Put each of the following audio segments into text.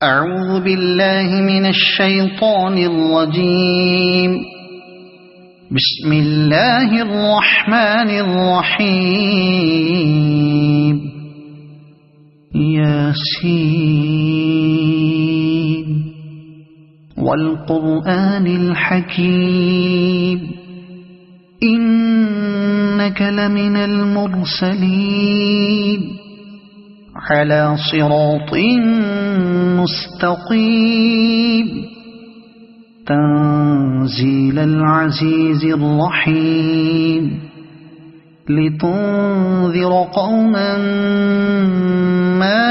أعوذ بالله من الشيطان الرجيم. بسم الله الرحمن الرحيم. ياسين والقرآن الحكيم إنك لمن المرسلين على صراط مستقيم تنزيل العزيز الرحيم لتنذر قوما ما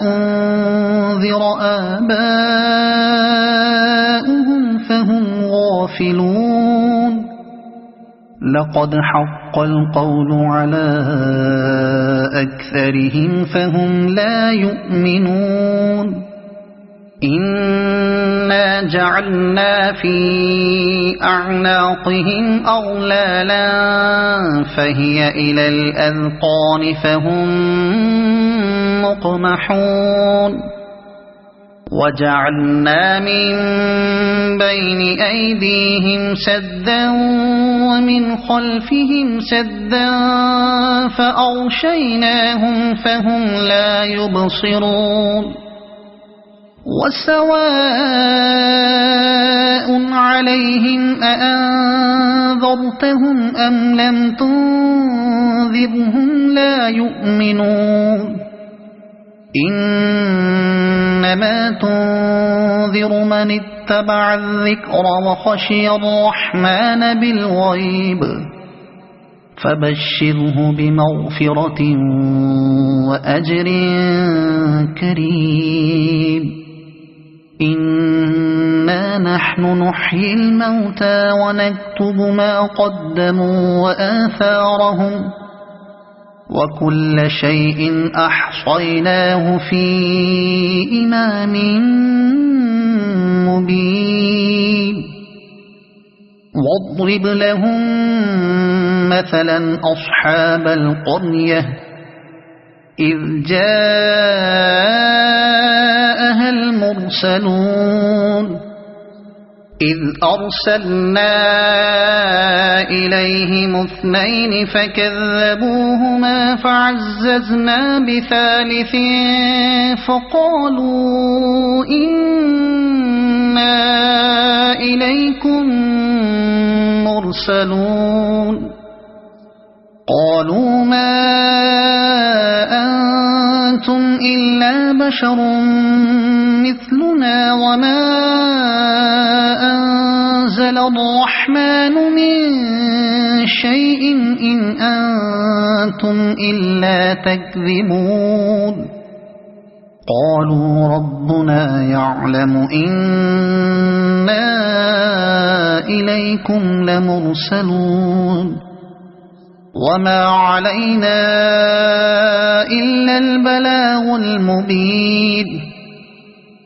أنذر آباؤهم فهم غافلون. لقد حق القول على أكثرهم فهم لا يؤمنون. إنا جعلنا في أعناقهم أغلالا فهي إلى الأذقان فهم مقمحون. وجعلنا من بين أيديهم سدا ومن خلفهم سدا فأغشيناهم فهم لا يبصرون. وسواء عليهم أأنذرتهم أم لم تنذرهم لا يؤمنون. إنما تنذر من اتبع الذكر وخشي الرحمن بالغيب فبشره بمغفرة وأجر كريم. إنا نحن نحيي الموتى ونكتب ما قدموا وآثارهم وكل شيء أحصيناه في إمام مبين. واضرب لهم مثلا أصحاب القرية إذ جاءها المرسلون إذ أرسلنا إليهم اثنين فكذبوهما فعززنا بثالث فقالوا إنا إليكم مرسلون. قالوا ما أنتم إلا بشر مثلنا وما أنزل الرحمن من شيء إن أنتم إلا تكذبون. قالوا ربنا يعلم إنا إليكم لمرسلون وما علينا إلا البلاغ المبين.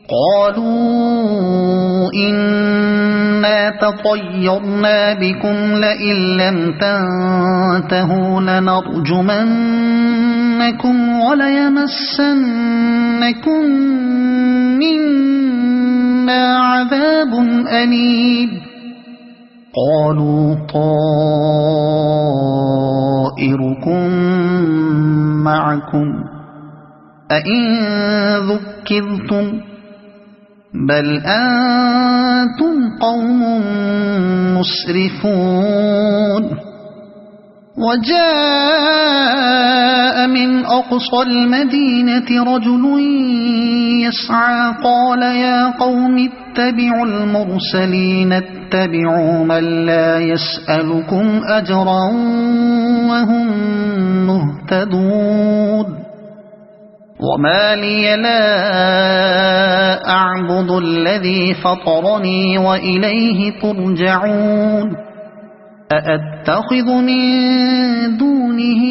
قالوا إنا تطيرنا بكم لئن لم تنتهوا لنرجمنكم وليمسنكم منا عذاب أليم. قالوا طائركم معكم أئن ذكرتم بل أنتم قوم مسرفون. وجاء من أقصى المدينة رجل يسعى قال يا قوم اتبعوا المرسلين اتبعوا من لا يسألكم أجرا وهم مهتدون. وما لي لا أعبد الذي فطرني وإليه ترجعون. أأتخذ من دونه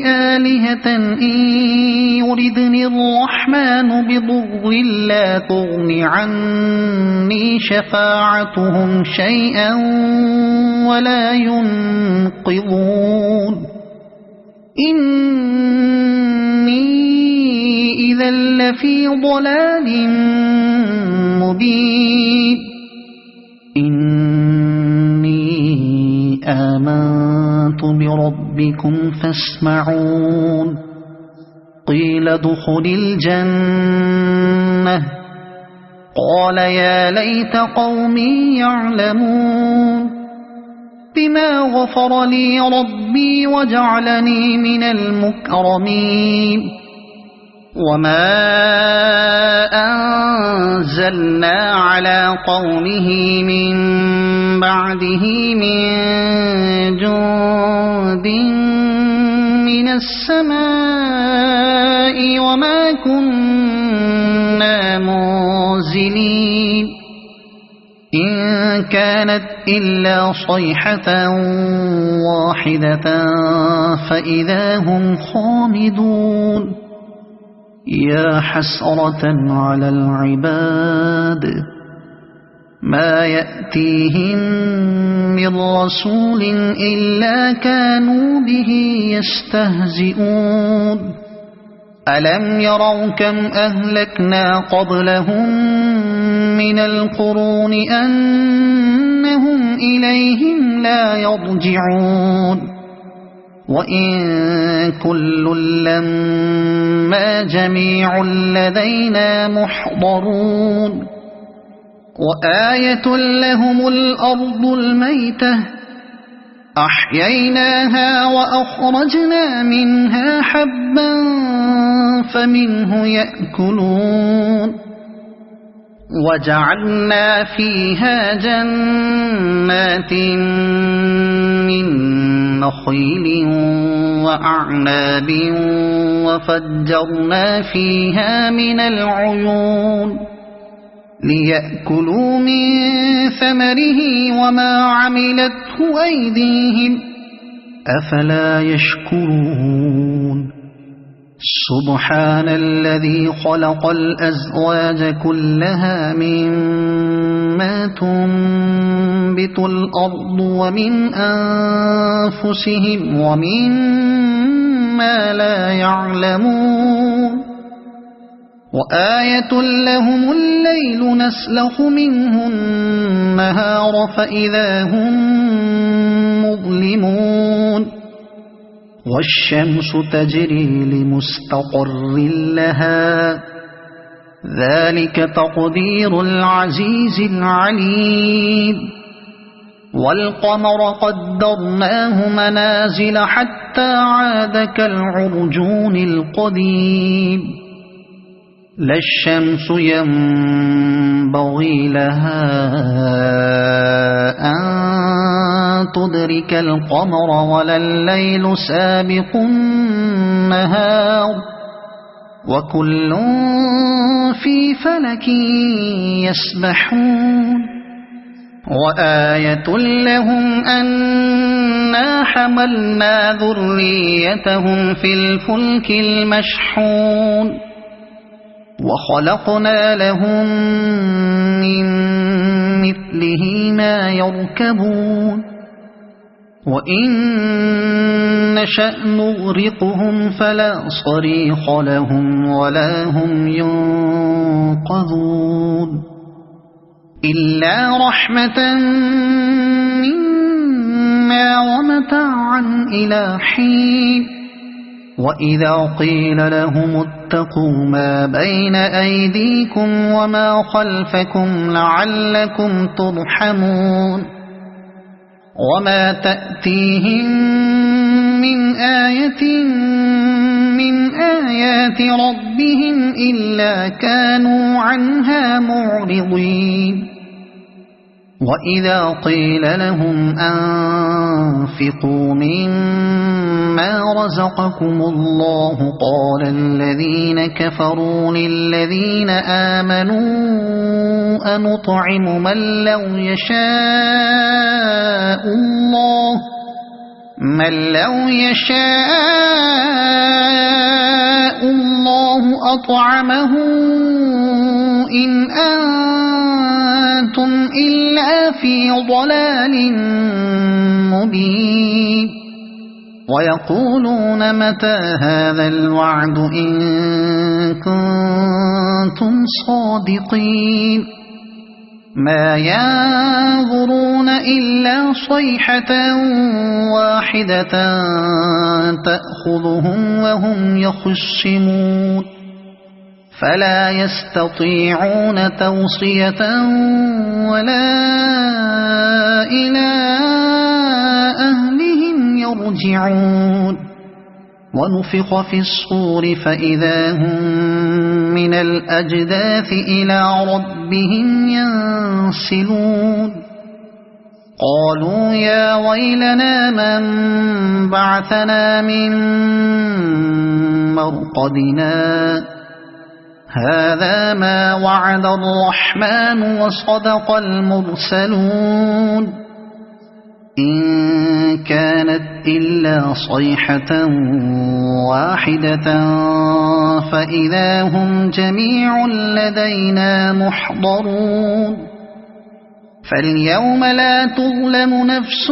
آلهة إن يردني الرحمن بضر لا تغن عني شفاعتهم شيئا ولا ينقذون. إني إذا لفي ضلال مبين إني آمنت بربكم فاسمعون قيل ادخل الجنة قال يا ليت قومي يعلمون بما غفر لي ربي وجعلني من المكرمين وما أنزلنا على قومه من بعده من جند من السماء وما كنا منزلين إن كانت إلا صيحة واحدة فإذا هم خامدون يا حسرة على العباد ما يأتيهم من رسول إلا كانوا به يستهزئون ألم يروا كم أهلكنا قبلهم من القرون أنهم إليهم لا يرجعون وإن كل لما جميع لدينا محضرون وآية لهم الأرض الميتة أحييناها وأخرجنا منها حبا فمنه يأكلون وجعلنا فيها جنات من نخيل وأعناب وفجرنا فيها من العيون ليأكلوا من ثمره وما عملته أيديهم أفلا يشكرون سبحان الذي خلق الأزواج كلها مما تنبت الأرض ومن أنفسهم ومما لا يعلمون وآية لهم الليل نسلخ منه النهار فإذا هم مظلمون والشمس تجري لمستقر لها ذلك تقدير العزيز العليم والقمر قدرناه منازل حتى عاد كالعرجون القديم لا الشمس ينبغي لها أن تدرك القمر ولا الليل سابق النهار وكل في فلك يسبحون وآية لهم أنا حملنا ذريتهم في الفلك المشحون وخلقنا لهم من مثله ما يركبون وإن نشأ نغرقهم فلا صريخ لهم ولا هم ينقذون إلا رحمة منا ومتاعا إلى حين وإذا قيل لهم اتقوا ما بين أيديكم وما خلفكم لعلكم ترحمون وما تأتيهم من آية من آيات ربهم إلا كانوا عنها معرضين وإذا قيل لهم أنفقوا مما رزقكم الله قال الذين كفروا للذين آمنوا أنطعم من لو يشاء الله أطعمه إن أنتم إلا في ضلال مبين ويقولون متى هذا الوعد إن كنتم صادقين ما ينظرون إلا صيحة واحدة تأخذهم وهم يخصمون فلا يستطيعون توصية ولا إلى أهلهم يرجعون ونفخ في الصور فإذا هم من الأجداث إلى ربهم ينسلون قالوا يا ويلنا من بعثنا من مرقدنا هذا ما وعد الرحمن وصدق المرسلون إن كانت إلا صيحة واحدة فإذا هم جميع لدينا محضرون فاليوم لا تظلم نفس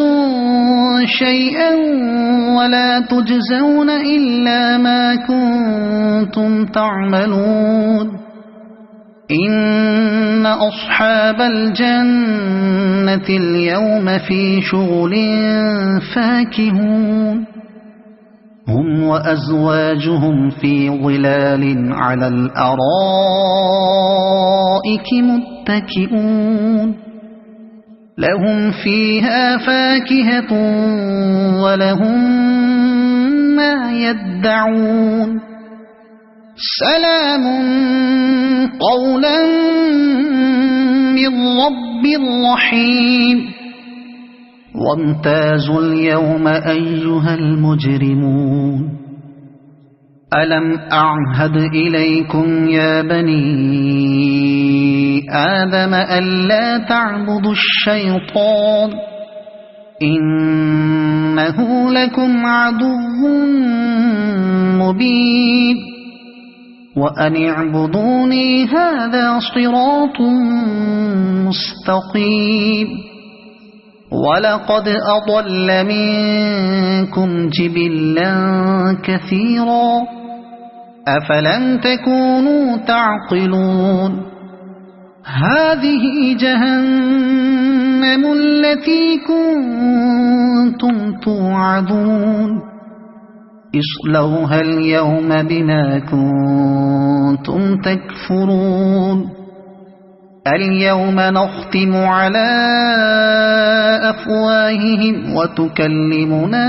شيئا ولا تجزون إلا ما كنتم تعملون إن أصحاب الجنة اليوم في شغل فاكهون هم وأزواجهم في ظلال على الأرائك متكئون لهم فيها فاكهة ولهم ما يدعون سلام قولا من رب رحيم وامتازوا اليوم أيها المجرمون ألم أعهد إليكم يا بني آدم ألا تعبدوا الشيطان إنه لكم عدو مبين وأن اعبدوني هذا صراط مستقيم ولقد أضل منكم جبلا كثيرا أفلم تكونوا تعقلون هذه جهنم التي كنتم توعدون اصلوها اليوم بما كنتم تكفرون اليوم نختم على أفواههم وتكلمنا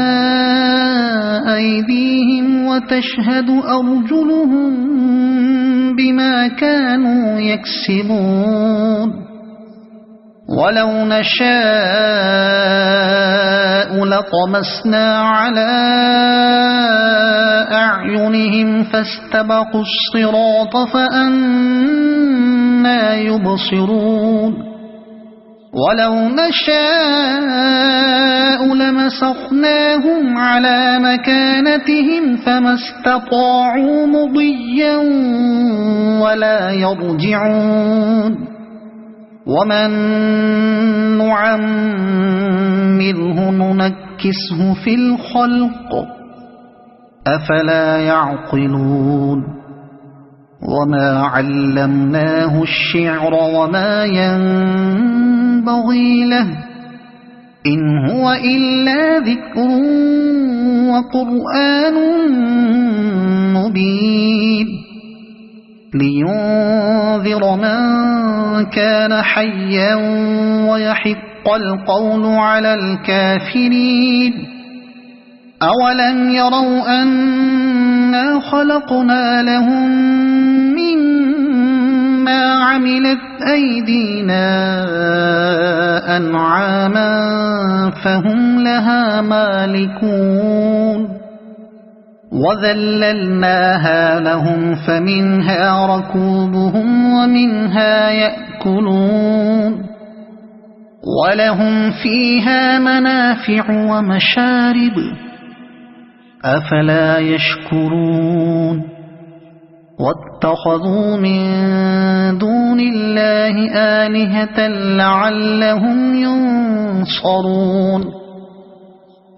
أيديهم وتشهد أرجلهم بما كانوا يكسبون ولو نشاء لطمسنا على أعينهم فاستبقوا الصراط فأنى يبصرون ولو نشاء لمسخناهم على مكانتهم فما استطاعوا مضيا ولا يرجعون ومن نعمره ننكسه في الخلق أفلا يعقلون وما علمناه الشعر وما ينبغي له إن هو إلا ذكر وقرآن مبين لينذر من كان حيا ويحق القول على الكافرين أولم يروا أنا خلقنا لهم مما عملت أيدينا أنعاما فهم لها مالكون وذللناها لهم فمنها ركوبهم ومنها يأكلون ولهم فيها منافع ومشارب أفلا يشكرون واتخذوا من دون الله آلهة لعلهم ينصرون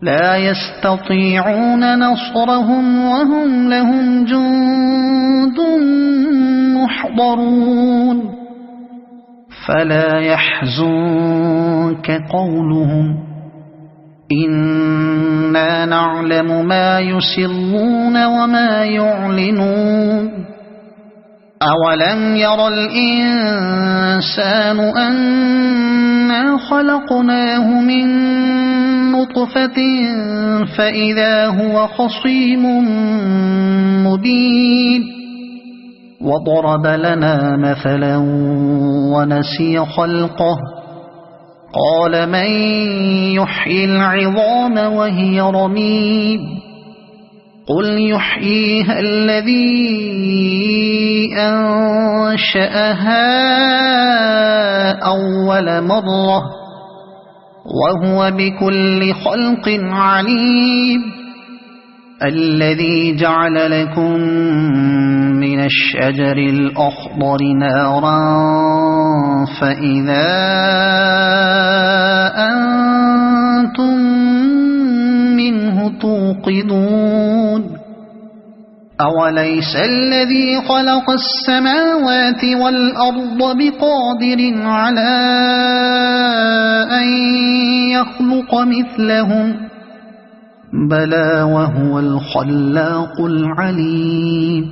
لا يستطيعون نصرهم وهم لهم جند محضرون فلا يحزنك قولهم إنا نعلم ما يسرون وما يعلنون أولم ير الإنسان أنا خلقناه من نطفة فإذا هو خصيم مبين وضرب لنا مثلا ونسي خلقه قال من يحيي العظام وهي رميم قل يحييها الذي أنشأها أول مرة وهو بكل خلق عليم الذي جعل لكم من الشجر الأخضر نارا فإذا أنتم منه توقدون أوليس الذي خلق السماوات والأرض بقادر على أن يخلق مثلهم بلى وهو الخلاق العليم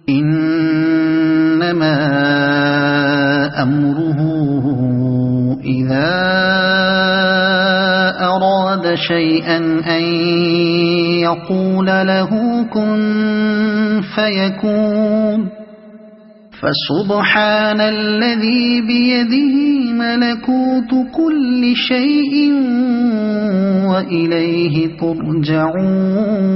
إنما أمره إذا أراد شيئا أن يقول له كن فيكون فسبحان الذي بيده ملكوت كل شيء وإليه ترجعون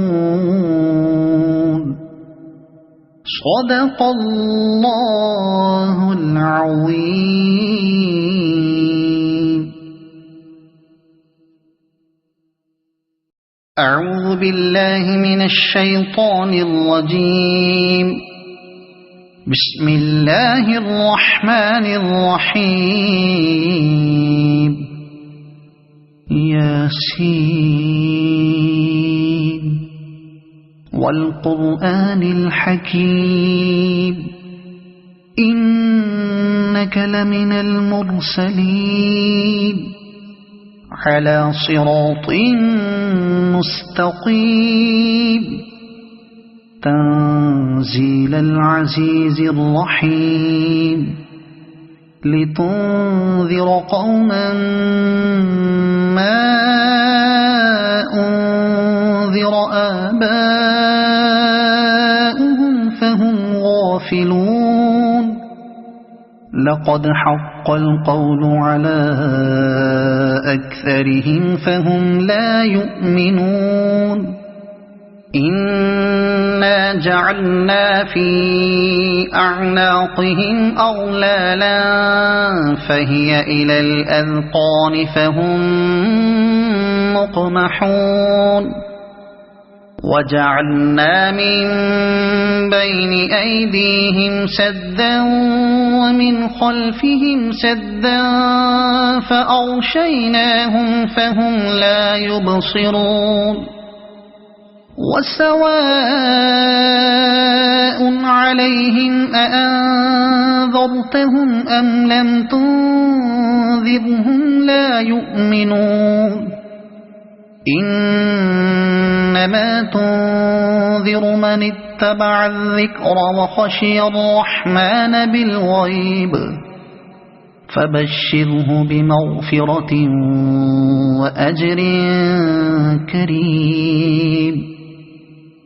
صدق الله العظيم. أعوذ بالله من الشيطان الرجيم. بسم الله الرحمن الرحيم. ياسين والقرآن الحكيم إنك لمن المرسلين على صراط مستقيم تنزيل العزيز الرحيم لتنذر قوما ما أنذر آباؤهم فهم غافلون لقد حق القول على أكثرهم فهم لا يؤمنون إنا جعلنا في أعناقهم أغلالا فهي إلى الأذقان فهم مقمحون وجعلنا من بين أيديهم سدا ومن خلفهم سدا فأغشيناهم فهم لا يبصرون وسواء عليهم أأنذرتهم أم لم تنذرهم لا يؤمنون إنما تنذر من اتبع الذكر وخشي الرحمن بالغيب فبشره بمغفرة وأجر كريم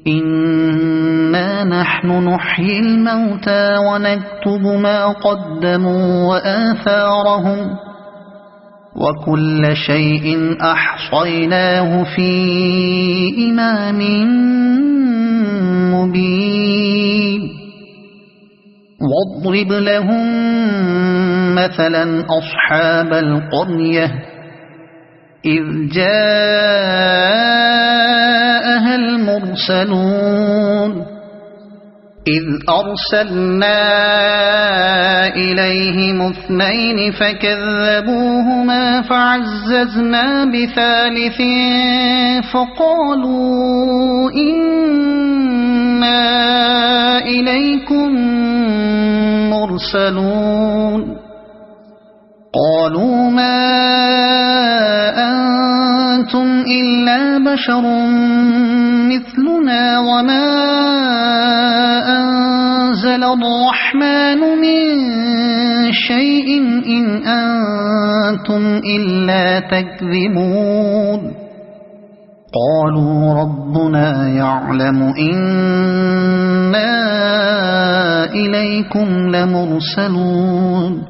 إنا نحن نحيي الموتى ونكتب ما قدموا وآثارهم وكل شيء أحصيناه في إمام مبين واضرب لهم مثلا أصحاب القرية إذ جاءها المرسلون إذ أرسلنا إليهم 2 فكذبوهما فعززنا بثالث فقالوا إنا إليكم مرسلون قالوا ما أنتم إلا بشر مثلنا وما أنزل الرحمن من شيء إن أنتم إلا تكذبون قالوا ربنا يعلم إنا إليكم لمرسلون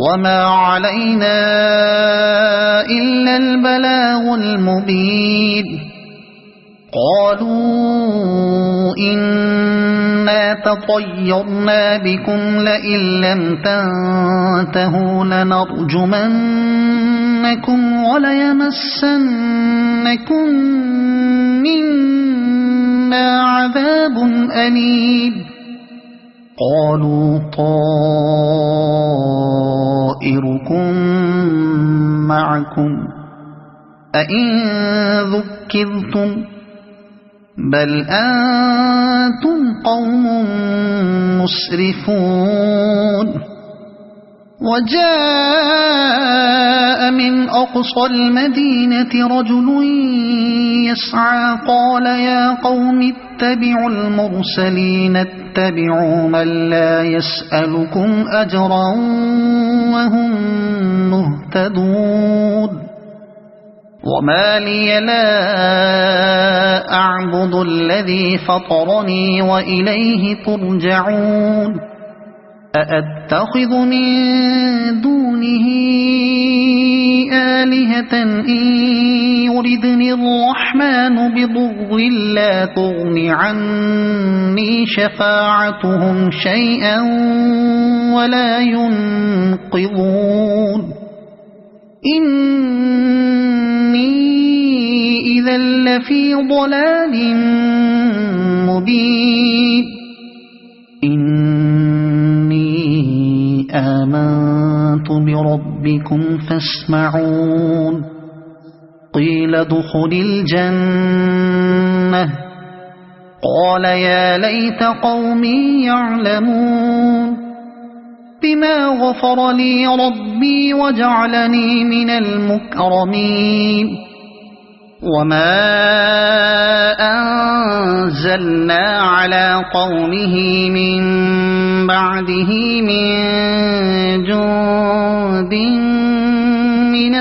وما علينا إلا البلاغ المبين قالوا إنا تطيرنا بكم لئن لم تنتهوا لنرجمنكم وليمسنكم منا عذاب أليم قالوا طائركم معكم أئن ذكرتم بل أنتم قوم مسرفون وجاء من أقصى المدينة رجل يسعى قال يا قوم اتبعوا المرسلين اتبعوا من لا يسألكم أجرا وهم مهتدون وما لي لا أعبد الذي فطرني وإليه ترجعون أأتخذ من دونه آلهة إن يردني الرحمن بضر لا تغن عني شفاعتهم شيئا ولا ينقذون إني إذا لفي ضلال مبين إني آمنت بربكم فاسمعون قيل ادخل الجنة قال يا ليت قومي يعلمون بما غفر لي ربي وجعلني من المكرمين وما أنزلنا على قومه من بعده من جند من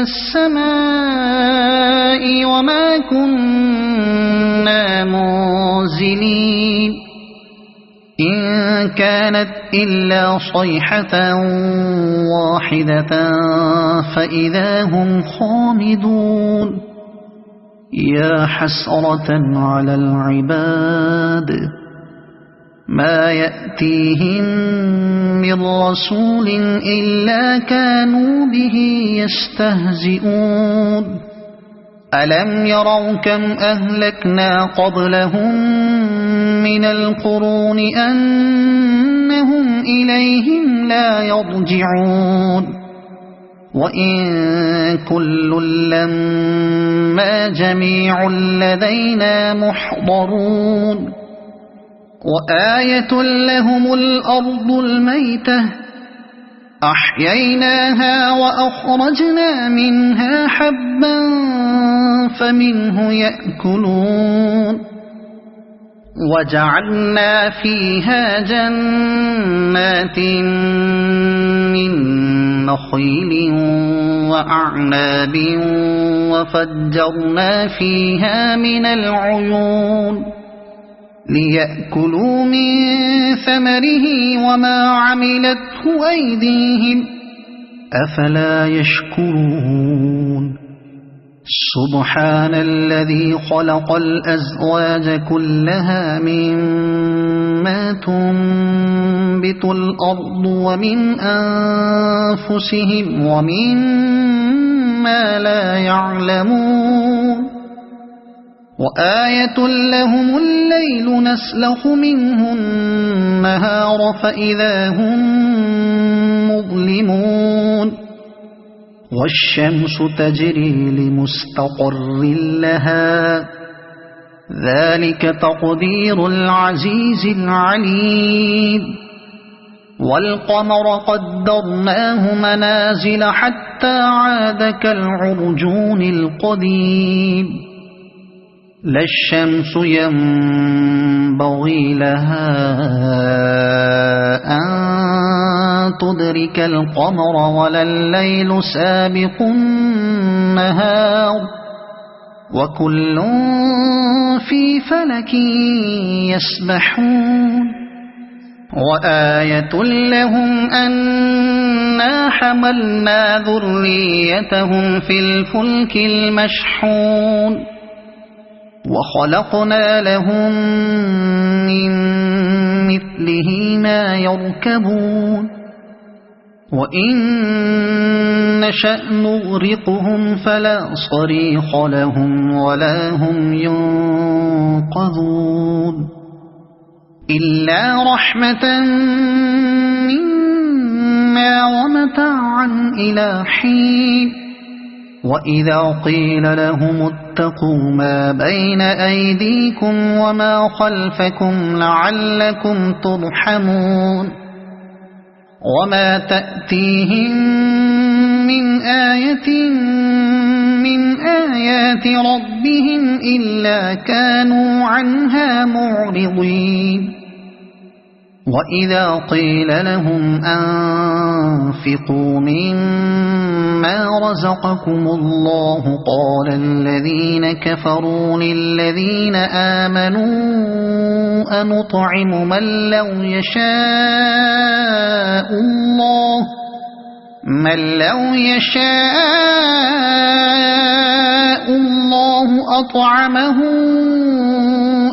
السماء وما كنا منزلين إن كانت إلا صيحة واحدة فإذا هم خامدون يا حسرة على العباد ما يأتيهم من رسول إلا كانوا به يستهزئون ألم يروا كم أهلكنا قبلهم من القرون أنهم إليهم لا يرجعون وإن كل لما جميع لدينا محضرون وآية لهم الأرض الميتة أحييناها وأخرجنا منها حبا فمنه يأكلون وجعلنا فيها جنات من نخيل وأعناب وفجرنا فيها من العيون ليأكلوا من ثمره وما عملته أيديهم أفلا يشكرون سبحان الذي خلق الأزواج كلها مما تنبت الأرض ومن أنفسهم ومما لا يعلمون وآية لهم الليل نسلخ منه النهار فإذا هم مظلمون والشمس تجري لمستقر لها ذلك تقدير العزيز العليم والقمر قدرناه منازل حتى عاد كالعرجون القديم لا الشمس ينبغي لها أن تدرك القمر ولا الليل سابق النهار وكل في فلك يسبحون وآية لهم أنا حملنا ذريتهم في الفلك المشحون وخلقنا لهم من مثله ما يركبون وإن نشأ نغرقهم فلا صريخ لهم ولا هم ينقذون إلا رحمة منا ومتاعا إلى حين وإذا قيل لهم اتقوا ما بين أيديكم وما خلفكم لعلكم ترحمون وما تأتيهم من آية من آيات ربهم إلا كانوا عنها معرضين وإذا قيل لهم أنفقوا مما رزقكم الله قال الذين كفروا للذين آمنوا أنطعم من لو يشاء الله أطعمه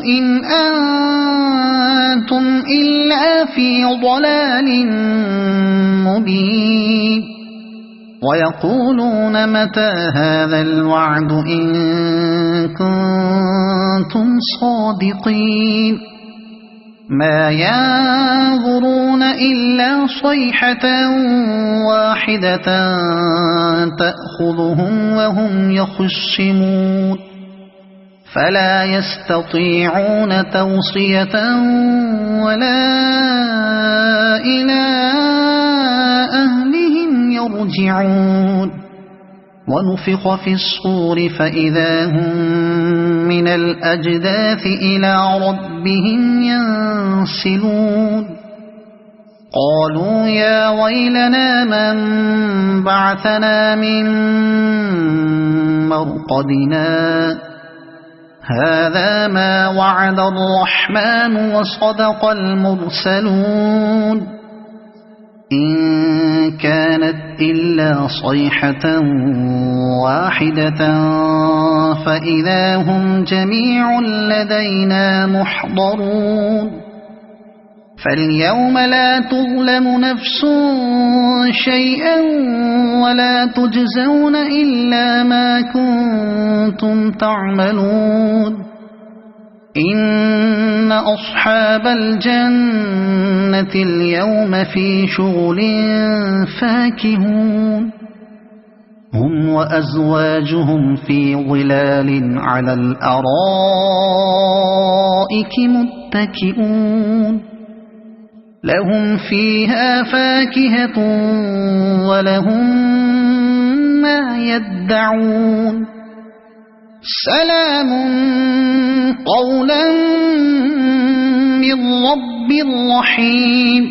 إن أنتم إلا في ضلال مبين ويقولون متى هذا الوعد إن كنتم صادقين ما ينظرون إلا صيحة واحدة تأخذهم وهم يخصمون فلا يستطيعون توصية ولا إلى أهلهم يرجعون ونفخ في الصور فإذا هم من الأجداث إلى ربهم ينسلون قالوا يا ويلنا من بعثنا من مرقدنا هذا ما وعد الرحمن وصدق المرسلون إن كانت إلا صيحة واحدة فإذا هم جميع لدينا محضرون فاليوم لا تظلم نفس شيئا ولا تجزون إلا ما كنتم تعملون إن أصحاب الجنة اليوم في شغل فاكهون هم وأزواجهم في ظلال على الأرائك متكئون لهم فيها فاكهة ولهم ما يدعون سلام قولا من رب رحيم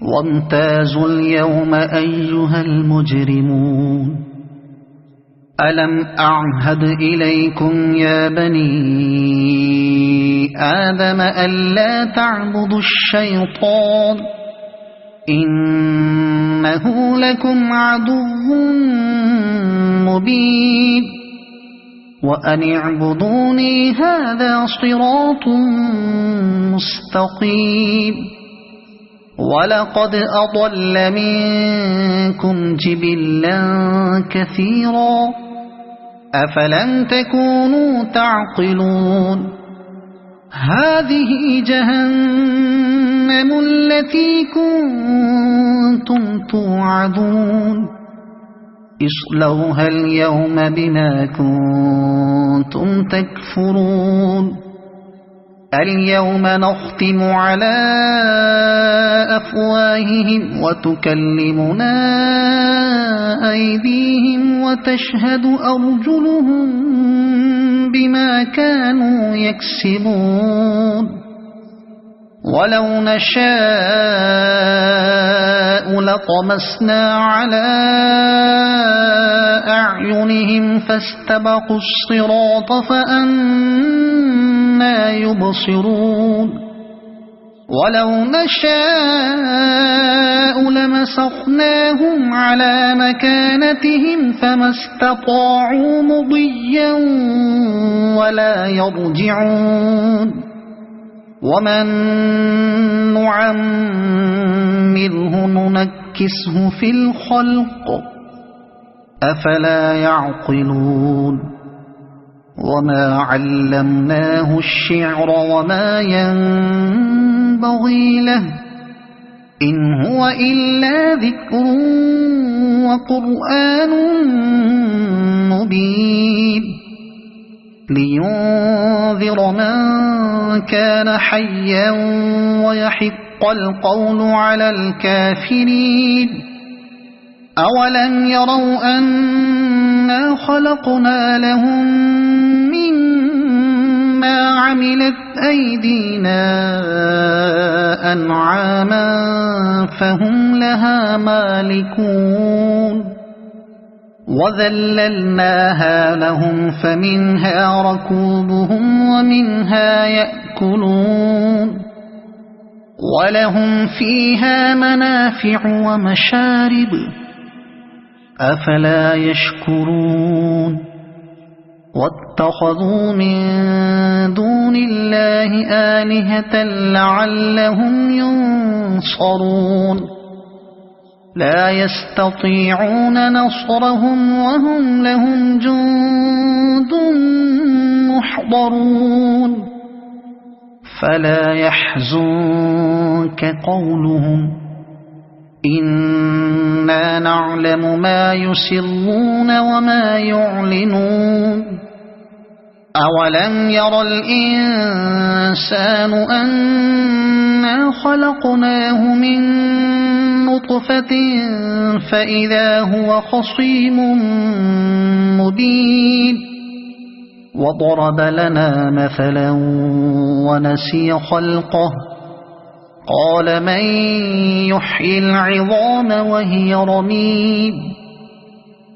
وامتازوا اليوم أيها المجرمون ألم أعهد إليكم يا بني آدم ألا تعبدوا الشيطان إنه لكم عدو مبين وأن اعبدوني هذا صراط مستقيم ولقد أضل منكم جبلا كثيرا أفلم تكونوا تعقلون هذه جهنم التي كنتم توعدون اصلوها اليوم بما كنتم تكفرون اليوم نختم على أفواههم وتكلمنا أيديهم وتشهد أرجلهم بما كانوا يكسبون ولو نشاء لطمسنا على أعينهم فاستبقوا الصراط فأنى يبصرون ولو نشاء لمسخناهم على مكانتهم فما استطاعوا مضيا ولا يرجعون ومن نعمره ننكسه في الخلق أفلا يعقلون وما علمناه الشعر وما ينبغي له إن هو إلا ذكر وقرآن مبين لينذر من كان حيا ويحق القول على الكافرين أولم يروا أنا خلقنا لهم مما عملت أيدينا أنعاما فهم لها مالكون وذللناها لهم فمنها ركوبهم ومنها يأكلون ولهم فيها منافع ومشارب أفلا يشكرون واتخذوا من دون الله آلهة لعلهم ينصرون لا يستطيعون نصرهم وهم لهم جند محضرون فلا يحزنك قولهم إنا نعلم ما يسرون وما يعلنون أولم ير الإنسان أنا خلقناه من نطفة فإذا هو خصيم مبين وضرب لنا مثلا ونسي خلقه قال من يحيي العظام وهي رميم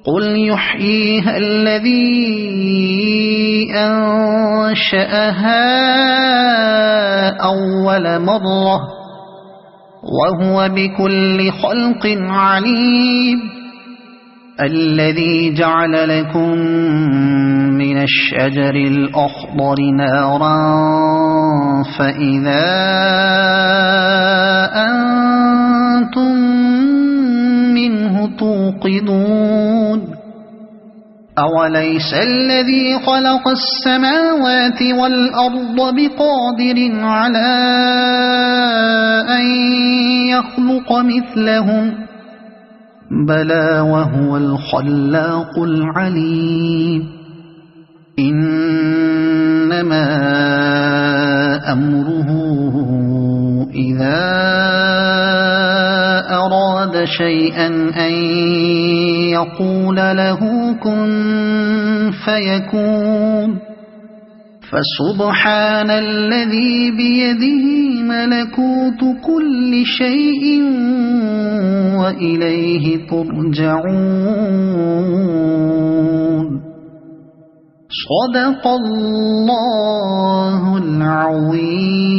قل يحييها الذي أنشأها أول مرة وهو بكل خلق عليم الذي جعل لكم من الشجر الأخضر نارا فإذا أنتم منه توقدون أوليس الذي خلق السماوات والأرض بقادر على أن يخلق مثلهم بلى وهو الخلاق العليم إنما أمره إذا أراد شيئا أن يقول له كن فيكون فسبحان الذي بيده ملكوت كل شيء وإليه ترجعون صدق الله العظيم.